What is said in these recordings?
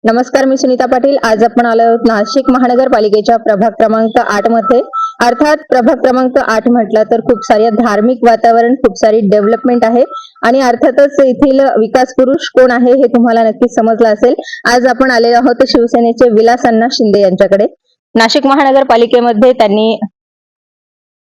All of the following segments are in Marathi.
नमस्कार, मी सुनीता पाटील. आज आपण आलो आहोत नाशिक महानगरपालिकेच्या प्रभाग क्रमांक 8 मध्ये. अर्थात प्रभाग क्रमांक 8 म्हटलं तर खूप सारे धार्मिक वातावरण, खूप सारी डेव्हलपमेंट आहे आणि अर्थातच येथील विकास पुरुष कोण आहे हे तुम्हाला नक्कीच समजलं असेल. आज आपण आलेलो आहोत शिवसेनेचे विलास अण्णा शिंदे यांच्याकडे. नाशिक महानगरपालिकेमध्ये त्यांनी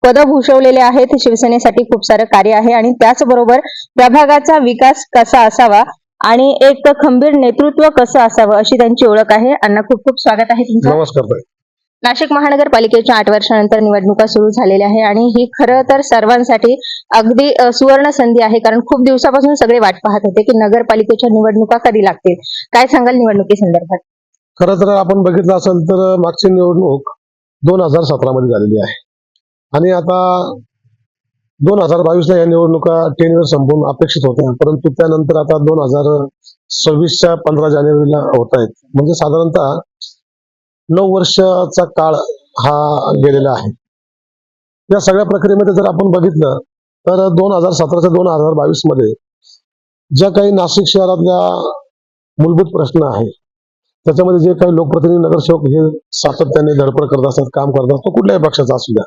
पद भूषवलेले आहेत. शिवसेनेसाठी खूप सारं कार्य आहे आणि त्याचबरोबर प्रभागाचा विकास कसा असावा आणि एक खंबीर नेतृत्व कसं असावं अशी त्यांची ओळख आहे. अण्णा, खूप खूप स्वागत आहे तुमचं. नमस्कार ताई. नाशिक महानगरपालिकेच्या 8 वर्षानंतर निवडणुका सुरू झालेल्या आहे आणि ही खरं तर सर्वांसाठी अगदी सुवर्ण संधी आहे, कारण खूप दिवसापासून सगळे वाट पाहत होते की नगरपालिकेच्या निवडणुका कधी लागतील. काय सांगाल निवडणुकी संदर्भात? खरं तर आपण बघितलं असेल तर मागची निवडणूक 2017 मध्ये झालेली आहे आणि आता 2022 ला या निवडणुका टेन्युअर संपून अपेक्षित होत्या, परंतु त्यानंतर आता 2026च्या 15 जानेवारीला होत आहेत. म्हणजे साधारणतः 9 वर्षाचा काळ हा गेलेला आहे. या सगळ्या प्रक्रियेमध्ये जर आपण बघितलं तर 2017 ते 2022 मध्ये ज्या काही नाशिक शहरातल्या मूलभूत प्रश्न आहे, त्याच्यामध्ये जे काही लोकप्रतिनिधी, नगरसेवक हे सातत्याने धडपड करत असतात, काम करत असतात, तो कुठल्याही पक्षाचा असू द्या.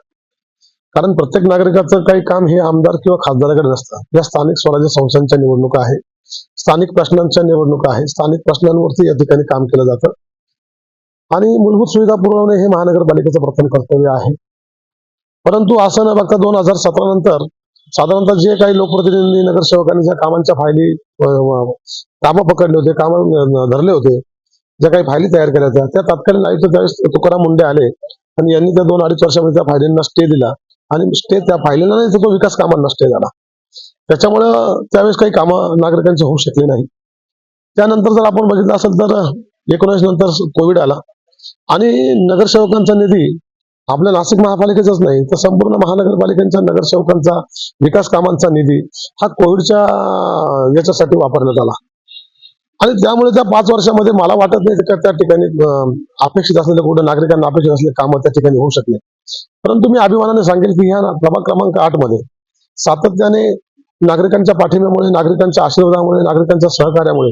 कारण प्रत्येक नागरिकाचं काही काम हे आमदार किंवा खासदाराकडे नसतं. या स्थानिक स्वराज्य संस्थांच्या निवडणुका आहे, स्थानिक प्रश्नांच्या निवडणुका आहे, स्थानिक प्रश्नांवरती या ठिकाणी काम केलं जातं आणि मूलभूत सुविधा पुरवणे हे महानगरपालिकेचं प्रथम कर्तव्य आहे. परंतु असं न बघता 2017 नंतर साधारणतः जे काही लोकप्रतिनिधी, नगरसेवकांनी ज्या कामांच्या फायली कामं पकडले होते, कामं धरले होते, ज्या काही फायली तयार केल्या होत्या, त्या तत्कालीन आयुक्त त्यावेळेस तुकाराम मुंडे आले आणि यांनी त्या 2-2.5 वर्षामध्ये त्या फायलींना स्टे दिला आणि स्टे त्या फायलीला नाही तर तो विकास कामांना स्टे झाला. त्याच्यामुळं त्यावेळेस काही कामं नागरिकांची होऊ शकली नाही. त्यानंतर जर आपण बघितलं असेल तर 19 नंतर कोविड आला आणि नगरसेवकांचा निधी आपल्या नाशिक महापालिकेचाच नाही तर संपूर्ण महानगरपालिकेच्या नगरसेवकांचा विकास कामांचा निधी हा कोविडच्या याच्यासाठी वापरण्यात आला आणि त्यामुळे त्या 5 वर्षामध्ये मला वाटत नाही की त्या ठिकाणी अपेक्षित असलेले कुठे नागरिकांना अपेक्षित असलेले कामं त्या ठिकाणी होऊ शकले. परंतु मी अभिमानाने सांगेल की ह्या प्रभाग क्रमांक 8 मध्ये सातत्याने नागरिकांच्या पाठिंब्यामुळे, नागरिकांच्या आशीर्वादामुळे, नागरिकांच्या सहकार्यामुळे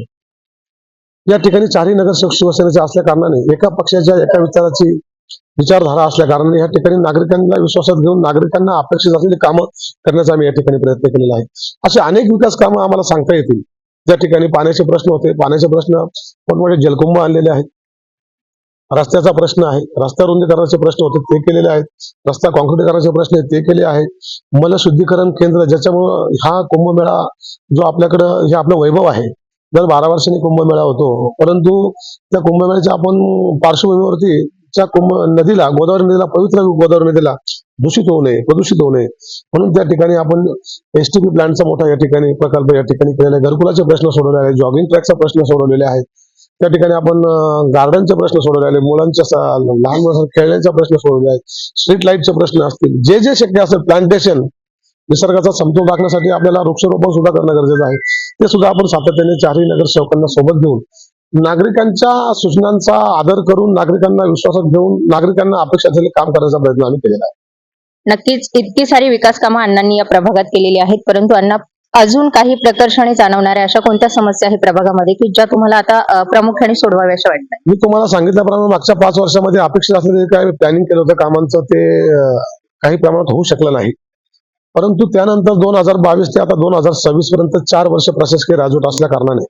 या ठिकाणी 4ही नगरसेवक शिवसेनेचे असल्या कारणाने, एका पक्षाच्या एका विचाराची विचारधारा असल्या कारणाने या ठिकाणी नागरिकांना विश्वासात घेऊन नागरिकांना अपेक्षित असलेली कामं करण्याचा आम्ही या ठिकाणी प्रयत्न केलेला आहे. असे अनेक विकास कामं आम्हाला सांगता येतील. ज्या ठिकाणी पाण्याचे प्रश्न होते, पाण्याचे प्रश्न मोठमोठे जलकुंभ आणलेले आहेत. रस्त्याचा प्रश्न आहे, रस्ता रुंदीकरणाचे प्रश्न होते ते केलेले आहेत. रस्ता कॉन्क्रिटीकरणाचे प्रश्न आहेत ते केले आहेत. मलशुद्धीकरण केंद्र, ज्याच्यामुळं हा कुंभमेळा जो आपल्याकडं हे आपलं वैभव आहे, दर 12 वर्षांनी कुंभमेळा होतो, परंतु त्या कुंभमेळ्याच्या आपण पार्श्वभूमीवरती त्या नदीला, गोदावरी नदीला, पवित्र गोदावरी नदीला दूषित होऊ नये, प्रदूषित होऊ नये म्हणून त्या ठिकाणी आपण STP प्लांटचा मोठा या ठिकाणी प्रकल्प या ठिकाणी केलेला आहे. घरकुलाचे प्रश्न सोडवले आहेत, जॉगिंग ट्रॅकचा प्रश्न सोडवलेले आहेत. त्या ठिकाणी आपण गार्डनचे प्रश्न सोडवले आले, मुलांच्या लहान मुलांच्या खेळण्याचा प्रश्न सोडवले आहेत, स्ट्रीट लाईटचे प्रश्न असतील, जे जे शक्य असेल, प्लांटेशन, निसर्गाचा समतोल राखण्यासाठी आपल्याला वृक्षारोपण सुद्धा करणं गरजेचं आहे. ते सुद्धा आपण सातत्याने 4ही नगरसेवकांना सोबत घेऊन नागरिकांच्या सूचनांचा आदर करून, नागरिकांना विश्वासात घेऊन, नागरिकांना अपेक्षा असलेले काम करण्याचा प्रयत्न आम्ही केलेला आहे. नक्कीच इतकी सारी विकास कामं अण्णांनी या प्रभागात केलेली आहेत, परंतु अण्णा, अजून काही प्रकर्षाने जाणवणाऱ्या अशा कोणत्या समस्या आहे प्रभागामध्ये की ज्या तुम्हाला आता प्रामुख्याने सोडवाव्याशा वाटतात? मी तुम्हाला सांगितल्याप्रमाणे मागच्या 5 वर्षामध्ये अपेक्षित असलेले काय प्लॅनिंग केलं होतं कामांचं ते काही प्रमाणात होऊ शकलं नाही. परंतु त्यानंतर 2022 ते आता 2026 पर्यंत 4 वर्ष प्रशासकीय राजवट असल्या कारणाने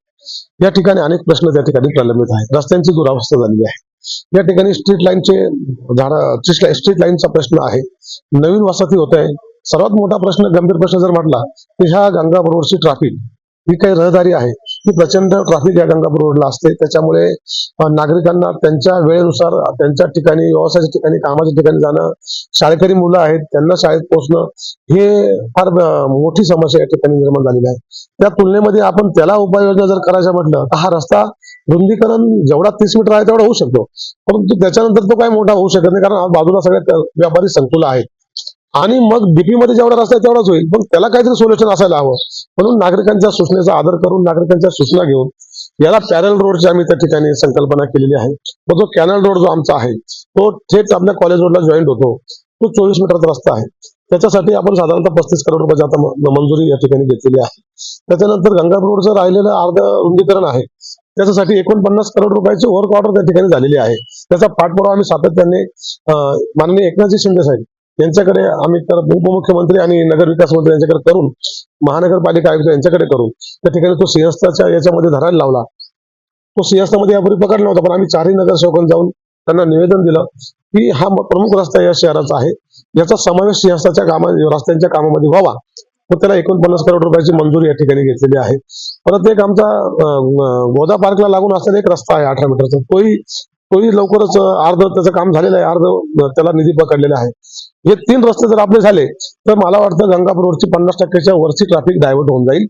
या ठिकाणी अनेक प्रश्न त्या ठिकाणी प्रलंबित आहेत. रस्त्यांची दुरावस्था झालेली आहे. या ठिकाणी स्ट्रीट लाईनचा प्रश्न आहे. नवीन वसाहती होत आहे. सर्वात मोठा प्रश्न, गंभीर प्रश्न जर म्हटला तर ह्या गंगापूर रोडची ट्रॅफिक, ही काही रहदारी आहे, ही प्रचंड ट्रॅफिक या गंगापूर रोडला असते. त्याच्यामुळे नागरिकांना त्यांच्या वेळेनुसार त्यांच्या ठिकाणी, व्यवसायाच्या ठिकाणी, कामाच्या ठिकाणी जाणं, शाळकरी मुलं आहेत त्यांना शाळेत पोहोचणं, हे फार मोठी समस्या या ठिकाणी निर्माण झालेली आहे. त्या तुलनेमध्ये आपण त्याला उपाययोजना जर करायचं म्हटलं तर हा रस्ता रुंदीकरण जेवढा 30 मीटर आहे तेवढा होऊ शकतो, परंतु त्याच्यानंतर तो काही मोठा होऊ शकत नाही, कारण बाजूला सगळ्या व्यापारी संकुल आहेत आणि मग DP मध्ये जेवढा रस्ता आहे तेवढाच होईल. पण त्याला काहीतरी सोल्युशन असायला हवं. म्हणून नागरिकांच्या सूचनेचा आदर करून, नागरिकांच्या सूचना घेऊन याला पॅरल रोडची आम्ही त्या ठिकाणी संकल्पना केलेली आहे. तो जो कॅनल रोड जो आमचा आहे तो थेट आपल्या कॉलेज रोडला जॉईंट होतो. तो 24 मीटरचा रस्ता आहे. त्याच्यासाठी आपण साधारणतः 35 करोड रुपयाची आता मंजुरी या ठिकाणी घेतलेली आहे. त्याच्यानंतर गंगापूर रोडचं राहिलेलं अर्ध रुंदीकरण आहे त्याच्यासाठी 49 करोड रुपयाची वर्क ऑर्डर त्या ठिकाणी झालेली आहे. त्याचा पाठपुरावा आम्ही सातत्याने माननीय एकनाथजी शिंदे साहेब यांच्याकडे आम्ही तर उपमुख्यमंत्री आणि नगर विकास मंत्री यांच्याकडे करून, महानगरपालिका आयुक्त यांच्याकडे करून त्या ठिकाणी तो सिंहस्थाच्या याच्यामध्ये धरायला लावला. तो सिंहस्थामध्ये यापूर्वी पकडला नव्हता, पण आम्ही चारही नगरसेवकांना जाऊन त्यांना निवेदन दिलं की हा प्रमुख रस्ता या शहराचा आहे, याचा समावेश सिंहस्थाच्या रस्त्यांच्या कामामध्ये व्हावा. तर त्याला 49 करोड रुपयाची मंजुरी या ठिकाणी घेतलेली आहे. परत एक आमचा गोदा पार्कला लागून असलेला एक रस्ता आहे 18 मीटरचा, तोही लवकरच अर्ध त्याचं काम झालेलं आहे, अर्ध त्याला निधी पकडलेला आहे. हे 3 रस्ते जर आपले झाले तर मला वाटतं गंगापूर रोडची 50%च्या वरची ट्रॅफिक डायव्हर्ट होऊन जाईल.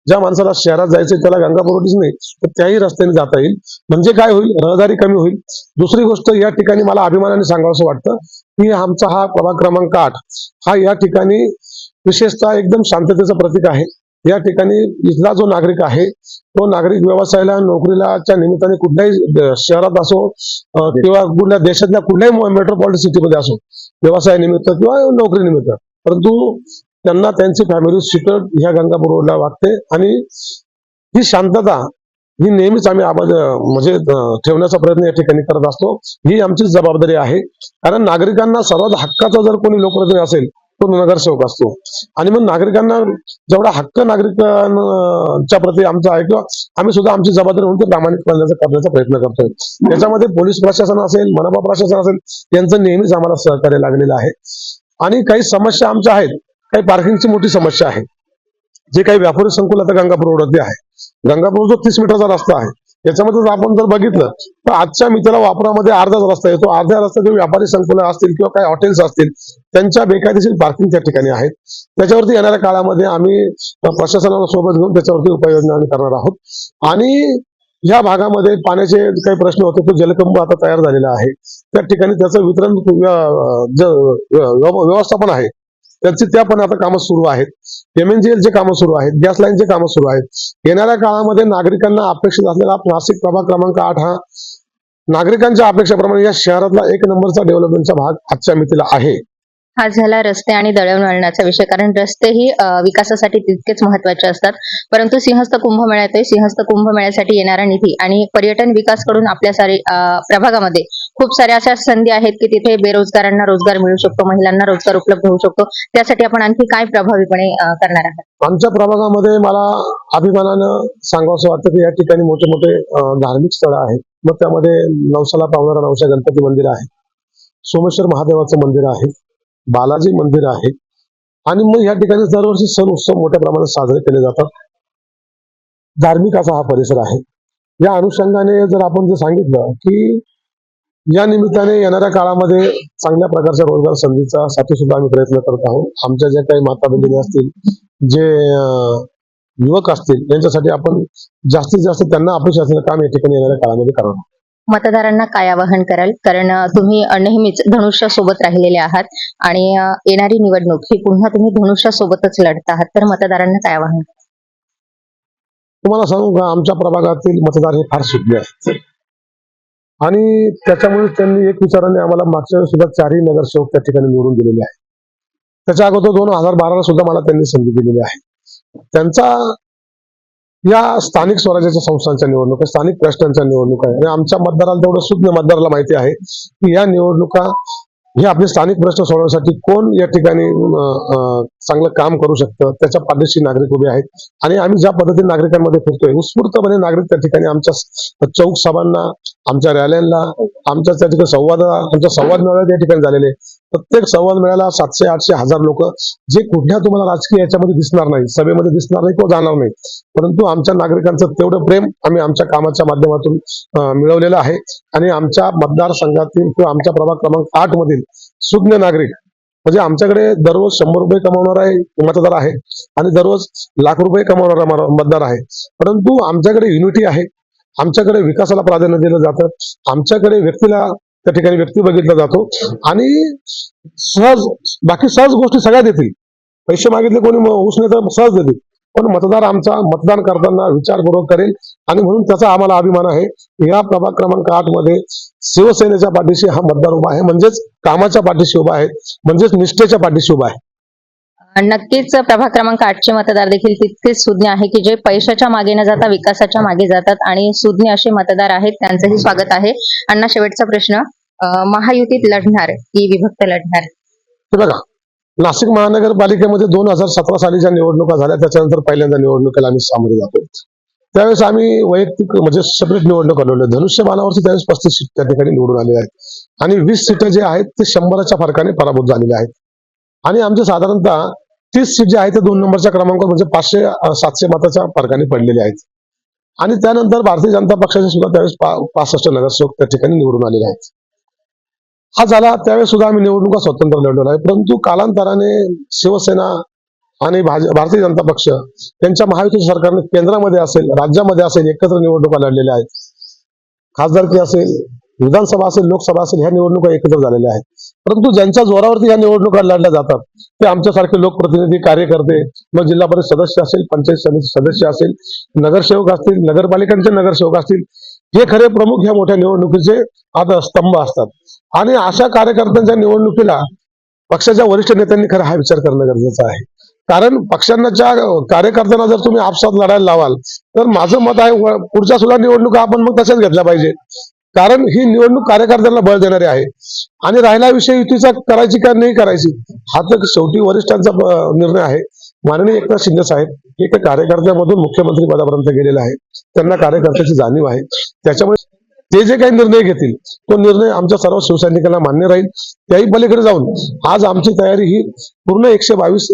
ज्या माणसाला शहरात जायचं त्याला गंगापूर रोडच नाही तर त्याही रस्त्याने जाता येईल. म्हणजे काय होईल, रहदारी कमी होईल. दुसरी गोष्ट, या ठिकाणी मला अभिमानाने सांगावं वाटतं की आमचा हा प्रभाग क्रमांक 8 हा या ठिकाणी विशेषतः एकदम शांततेचं प्रतीक आहे. या ठिकाणी इथला जो नागरिक आहे तो नागरिक व्यवसायाला, नोकरीलाच्या निमित्ताने कुठल्याही शहरात असो किंवा कुठल्या देशातल्या कुठल्याही मेट्रोपॉलिटन सिटीमध्ये असो, व्यवसायानिमित्त किंवा नोकरीनिमित्त, परंतु त्यांना त्यांची फॅमिली सिक्युअर ह्या गंगापूर रोडला वाटते. आणि ही शांतता ही नेहमीच आम्ही म्हणजे ठेवण्याचा प्रयत्न या ठिकाणी करत असतो. ही आमची जबाबदारी आहे. कारण नागरिकांना सर्वात हक्काचा जर कोणी लोकप्रतिनिधी असेल तो नगरसेवक असतो. आणि मग नागरिकांना जेवढा हक्क नागरिकांच्या प्रती आमचा आहे, किंवा आम्ही सुद्धा आमची जबाबदारी म्हणून ते प्रामाणिकपणे करण्याचा प्रयत्न करतोय. त्याच्यामध्ये पोलीस प्रशासन असेल, मनपा प्रशासन असेल, यांचं नेहमीच आम्हाला सहकार्य लागलेलं आहे. आणि काही समस्या आमच्या आहेत. काही पार्किंगची मोठी समस्या आहे. जे काही व्यापारी संकुल आता गंगापूर रोडवरती आहे, गंगापूर जो 30 मीटरचा रस्ता आहे, याच्यामध्ये जर आपण बघितलं तर आजच्या मितीला वापरामध्ये अर्धाच रस्ता येतो. अर्ध्या रस्त्यात व्यापारी संकुल असतील किंवा काही हॉटेल्स असतील, त्यांच्या बेकायदेशीर पार्किंग त्या ठिकाणी आहेत. त्याच्यावरती येणाऱ्या काळामध्ये आम्ही प्रशासनाला सोबत घेऊन त्याच्यावरती उपाययोजना आम्ही करणार आहोत. आणि या भागामध्ये पाण्याचे काही प्रश्न होते, तो जलकंप आता तयार झालेला आहे. त्या ठिकाणी त्याचं वितरण व्यवस्थापन आहे त्याची, त्या पण आता कामं सुरू आहेत. MNGL कामं सुरू आहेत, गॅस लाईनचे कामं सुरू आहेत. येणाऱ्या काळामध्ये नागरिकांना अपेक्षित असलेला नाशिक प्रभाग क्रमांक 8 हा नागरिकांच्या अपेक्षेप्रमाणे या शहरातला 1 नंबरचा डेव्हलपमेंटचा भाग आजच्या मितीला आहे. हा झाला रस्ते आणि दळणवळणाचा विषय, कारण रस्ते ही विकासासाठी तितकेच महत्वाचे असतात. परंतु सिंहस्थ कुंभमेळ्यात सिंहस्थ कुंभमेळ्यासाठी येणारा निधी आणि पर्यटन विकास कडून आपल्या प्रभागामध्ये खूप साऱ्या अशा संधी आहेत की तिथे बेरोजगारांना रोजगार मिळू शकतो, महिलांना रोजगार उपलब्ध होऊ शकतो. त्यासाठी आपण आणखी काय प्रभावीपणे करणार आहात? आमच्या प्रभागामध्ये मला अभिमानानं सांगावं वाटतं की या ठिकाणी मोठे मोठे धार्मिक स्थळं आहेत. मग त्यामध्ये नवसाला पावणारा नवसा गणपती मंदिर आहे, सोमेश्वर महादेवाचं मंदिर आहे, बालाजी मंदिर आहे. आणि मग या ठिकाणी दरवर्षी सण उत्सव मोठ्या प्रमाणात साजरे केले जातात. धार्मिक असा हा परिसर आहे. या अनुषंगाने जर आपण जे सांगितलं की या निमित्ताने येणाऱ्या काळामध्ये चांगल्या प्रकारच्या रोजगार संधीसाठी सुद्धा आम्ही प्रयत्न करत आहोत. आमच्या ज्या काही माता भगिनी असतील, जे युवक असतील, यांच्यासाठी आपण जास्तीत जास्त त्यांना अपेक्षा असलेलं काम या ठिकाणी येणाऱ्या काळामध्ये करणार. मतदारांना काय आवाहन कराल? कारण तुम्ही नेहमीच धनुष्या सोबत राहिलेले आहात आणि येणारी निवडणूक ही पुन्हा तुम्ही धनुष्या सोबतच लढत आहात, तर मतदारांना काय आवाहन? तुम्हाला सांगू का, आमच्या प्रभागातील मतदार हे फार सुज्ञ आहेत. आणि त्याच्यामुळे त्यांनी एक विचाराने आम्हाला मागच्या वेळेस सुद्धा 4ही नगरसेवक त्या ठिकाणी निवडून दिलेले आहेत. त्याच्या अगोदर 2012 सुद्धा मला त्यांनी संधी दिलेली आहे. त्यांचा या स्थानिक स्वराज्याच्या संस्थांच्या निवडणुका, स्थानिक प्रश्नांच्या निवडणुका आहे. आणि आमच्या मतदाराला तेवढं सुज्ञ मतदाराला माहिती आहे की या निवडणुका हे आपले स्थानिक प्रश्न सोडवण्यासाठी कोण या ठिकाणी चांगलं काम करू शकतं, त्याच्या पाठीशी नागरिक उभे आहेत. आणि आम्ही ज्या पद्धतीने नागरिकांमध्ये फिरतोय, उत्स्फूर्तपणे नागरिक त्या ठिकाणी आमच्या चौक सभांना, आमच्या रॅल्यांना, आमच्या त्या ठिकाणी आमच्या संवाद मेळाव्यात या ठिकाणी झालेले. प्रत्येक संवाद मेळ्याला 700, 800, 1000 लोक, जे कुठल्या तुम्हाला राजकीय याच्यामध्ये दिसणार नाही, सभेमध्ये दिसणार नाही किंवा जाणार नाही, परंतु आमच्या नागरिकांचं तेवढं प्रेम आम्ही आमच्या कामाच्या माध्यमातून मिळवलेलं आहे. आणि आमच्या मतदारसंघातील किंवा आमच्या प्रभाग क्रमांक 8 मधील सुज्ञ नागरिक, म्हणजे आमच्याकडे दररोज 100 रुपये कमावणारा मतदार आहे आणि दररोज लाख रुपये कमावणारा मतदार आहे. परंतु आमच्याकडे युनिटी आहे, आमच्याकडे विकासाला प्राधान्य दिलं जातं, आमच्याकडे व्यक्तीला त्या ठिकाणी व्यक्ती बघितला जातो. आणि बाकी सहज गोष्टी सगळ्या देतील. पैसे मागितले कोणी उसने तर सहज देतील, पण मतदार आमचा मतदान करताना विचारपूर्वक करेल. आणि म्हणून त्याचा आम्हाला अभिमान आहे. या प्रभाग क्रमांक 8 मध्ये शिवसेनेच्या पाठीशी हा मतदार उभा आहे, म्हणजेच कामाच्या पाठीशी उभा आहे, म्हणजेच निष्ठेच्या पाठीशी उभा आहे. नक्कीच प्रभाग क्रमांक 8चे मतदार देखील तितकेच सुज्ञ आहे की जे पैशाच्या मागे न जाता विकासाच्या मागे जातात आणि सुज्ञ असे मतदार आहेत. त्यांचंही स्वागत आहे. अण्णा, शेवटचा प्रश्न, महायुतीत लढणार की विभक्त लढणार? हे बघा, नाशिक महानगरपालिकेमध्ये 2017 साली ज्या निवडणुका झाल्या त्याच्यानंतर पहिल्यांदा निवडणुकीला आम्ही सामोरे जातो. त्यावेळेस आम्ही वैयक्तिक म्हणजे सेपरेट निवडणूक आलेलो. धनुष्यबाणावरती त्यावेळेस 35 सीट त्या ठिकाणी निवडून आले आहेत आणि 20 सीट जे आहेत ते 100च्या फरकाने पराभूत झालेले आहेत. आणि आमचे साधारणतः 30 सीट जे आहेत ते 2 नंबरच्या क्रमांकावर म्हणजे 500-700 मताच्या फरकाने पडलेले आहेत. आणि त्यानंतर भारतीय जनता पक्षाचे सुद्धा त्यावेळेस 65 नगरसेवक त्या ठिकाणी निवडून आलेले आहेत. हा झाला त्यावेळेस सुद्धा आम्ही निवडणुका स्वतंत्र लढवल्या आहे. परंतु कालांतराने शिवसेना आणि भारतीय जनता पक्ष यांच्या महायुती सरकारने केंद्रामध्ये असेल राज्यामध्ये असेल एकत्र निवडणुका लढलेल्या आहेत. खासदारकी असेल, विधानसभा असेल, लोकसभा असेल, ह्या निवडणुका एकत्र झालेल्या आहेत. परंतु ज्यांच्या जोरावरती ह्या निवडणुका लढल्या जातात ते आमच्यासारखे लोकप्रतिनिधी, कार्यकर्ते, मग जिल्हा परिषद सदस्य असेल, पंचायत समिती सदस्य असेल, नगरसेवक असतील, नगरपालिकांचे नगरसेवक असतील, हे खरे प्रमुख ह्या मोठ्या निवडणुकीचे आधारस्तंभ असतात. आणि अशा कार्यकर्त्यांच्या निवडणुकीला पक्षाच्या वरिष्ठ नेत्यांनी खरं हा विचार करणं गरजेचं आहे. कारण पक्षांच्या कार्यकर्त्यांना जर तुम्ही आपसात लढायला लावाल तर माझं मत आहे पुढच्या सुद्धा निवडणुका आपण मग तशाच घेतल्या पाहिजे. कारण ही निवडणूक कार्यकर्त्यांना बळ देणारी आहे. आणि राहिला विषय युतीचा करायची का नाही करायची हा तर शेवटी वरिष्ठांचा निर्णय आहे. माननीय एकनाथ शिंदे साहेब एका कार्यकर्त्यामधून मुख्यमंत्री पदापर्यंत गेलेले आहे. त्यांना कार्यकर्त्याची जाणीव आहे. त्याच्यामुळे ते जे काही निर्णय घेतील तो निर्णय आमच्या सर्व शिवसैनिकांना मान्य राहील. त्याही पलीकडे जाऊन आज आमची तयारी ही पूर्ण 122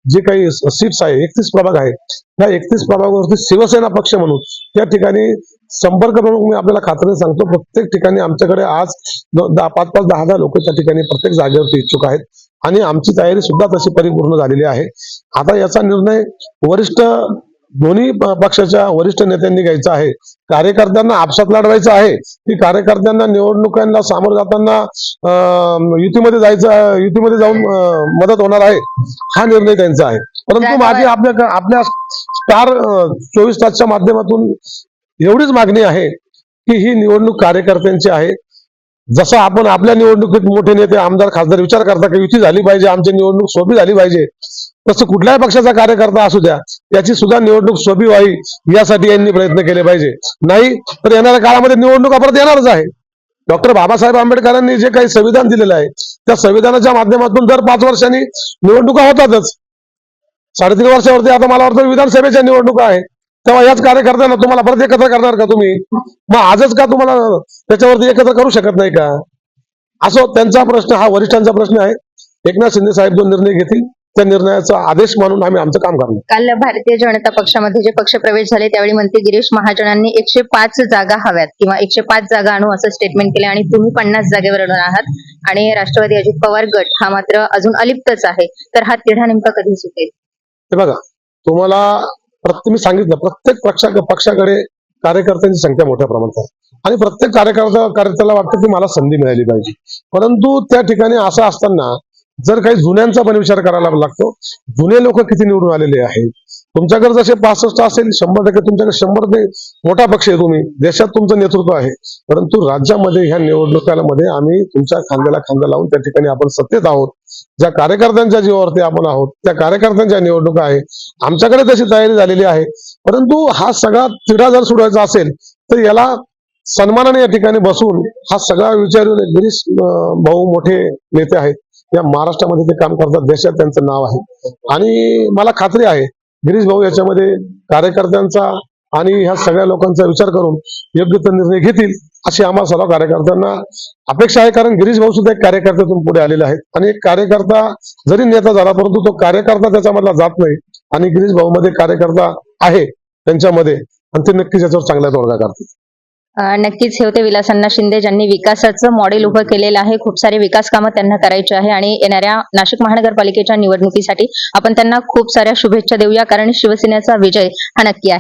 जे काही सीट्स आहे, 31 प्रभाग आहे, त्या 31 प्रभागावरती शिवसेना पक्ष म्हणून त्या ठिकाणी संपर्क प्रमुख मी आपल्याला खात्रीने सांगतो प्रत्येक ठिकाणी आमच्याकडे आज 5-5, 10-10 लोक त्या ठिकाणी प्रत्येक जागेवरती इच्छुक आहेत. आणि आमची तयारी सुद्धा तशी परिपूर्ण झालेली आहे. आता याचा निर्णय वरिष्ठ दोन्ही पक्षाच्या वरिष्ठ नेत्यांनी घ्यायचा आहे. कार्यकर्त्यांना आपसात लढवायचं आहे की कार्यकर्त्यांना निवडणुकांना सामोरं जाताना युतीमध्ये जाऊन मदत होणार आहे हा निर्णय त्यांचा आहे. परंतु माझी आपल्या स्टार 24 तासच्या माध्यमातून एवढीच मागणी आहे की ही निवडणूक कार्यकर्त्यांची आहे. जसं आपण आपल्या निवडणुकीत मोठे नेते, आमदार, खासदार विचार करता की युती झाली पाहिजे, आमची निवडणूक सोपी झाली पाहिजे, तसं कुठल्याही पक्षाचा कार्यकर्ता असू द्या त्याची सुद्धा निवडणूक सोपी व्हावी यासाठी यांनी प्रयत्न केले पाहिजे. नाही तर येणाऱ्या काळामध्ये निवडणुका परत येणारच आहे. डॉक्टर बाबासाहेब आंबेडकरांनी जे काही संविधान दिलेलं आहे त्या संविधानाच्या माध्यमातून दर 5 वर्षांनी निवडणुका होतातच. 3.5 वर्षावरती आता मला वाटतं विधानसभेच्या निवडणुका आहे. तेव्हा याच कार्यकर्त्यांना तुम्हाला परत एकत्र करणार का तुम्ही? मग आजच का तुम्हाला त्याच्यावरती एकत्र करू शकत नाही का? असो त्यांचा प्रश्न, हा वरिष्ठांचा प्रश्न आहे. एकनाथ शिंदे साहेब जो निर्णय घेतील त्या निर्णयाचा आदेश मानून आम्ही आमचं काम करणार. काल भारतीय जनता पक्षामध्ये जे पक्षप्रवेश झाले त्यावेळी मंत्री गिरीश महाजनांनी 105 जागा हव्यात किंवा 105 जागा आणू असं स्टेटमेंट केले आणि तुम्ही 50 जागेवर अडून आहात. आणि राष्ट्रवादी अजित पवार गट हा मात्र अजून अलिप्तच आहे. तर हा तिढा नेमका कधी सुटेल? हे बघा, तुम्हाला मी सांगितलं प्रत्येक पक्षाकडे कार्यकर्त्यांची संख्या मोठ्या प्रमाणात आहे आणि प्रत्येक कार्यकर्त्याला वाटतं की मला संधी मिळाली पाहिजे. परंतु त्या ठिकाणी असं असताना जर काही जुन्यांचा पण विचार करायला लागतो. जुने लोक किती निवडून आलेले आहेत. तुमच्याकडे जसे 65 असेल 100% तुमच्याकडे 100 ते मोठा पक्ष आहे, तुम्ही देशात तुमचं नेतृत्व आहे. परंतु राज्यामध्ये ह्या निवडणुकांमध्ये आम्ही तुमच्या खांद्याला खांदा लावून त्या ठिकाणी आपण सत्तेत आहोत. ज्या कार्यकर्त्यांच्या जीवावरती आपण आहोत त्या कार्यकर्त्यांच्या निवडणुका आहे. आमच्याकडे तशी तयारी झालेली आहे. परंतु हा सगळा तिढा जर सोडवायचा असेल तर याला सन्मानाने या ठिकाणी बसून हा सगळा विचारून गिरीश भाऊ मोठे नेते आहेत, या महाराष्ट्रामध्ये ते काम करतात, देशात त्यांचं नाव आहे. आणि मला खात्री आहे गिरीश भाऊ याच्यामध्ये कार्यकर्त्यांचा आणि ह्या सगळ्या लोकांचा विचार करून योग्य तो निर्णय घेतील अशी आम्हा सर्व कार्यकर्त्यांना अपेक्षा आहे. कारण गिरीश भाऊ सुद्धा एक कार्यकर्त्यातून पुढे आलेले आहेत आणि एक कार्यकर्ता जरी नेता झाला परंतु तो कार्यकर्ता त्याच्यामधला जात नाही. आणि गिरीश भाऊ मध्ये कार्यकर्ता आहे त्यांच्यामध्ये आणि ते नक्कीच याच्यावर चांगला तोडगा काढतील. नक्कीच हे होते विलासअण्णा शिंदे ज्यांनी विकासाचं मॉडेल उभं केलेलं आहे. खूप सारे विकास कामं त्यांना करायचे आहे आणि येणाऱ्या नाशिक महानगरपालिकेच्या निवडणुकीसाठी आपण त्यांना खूप साऱ्या शुभेच्छा देऊया कारण शिवसेनेचा विजय हा नक्की आहे.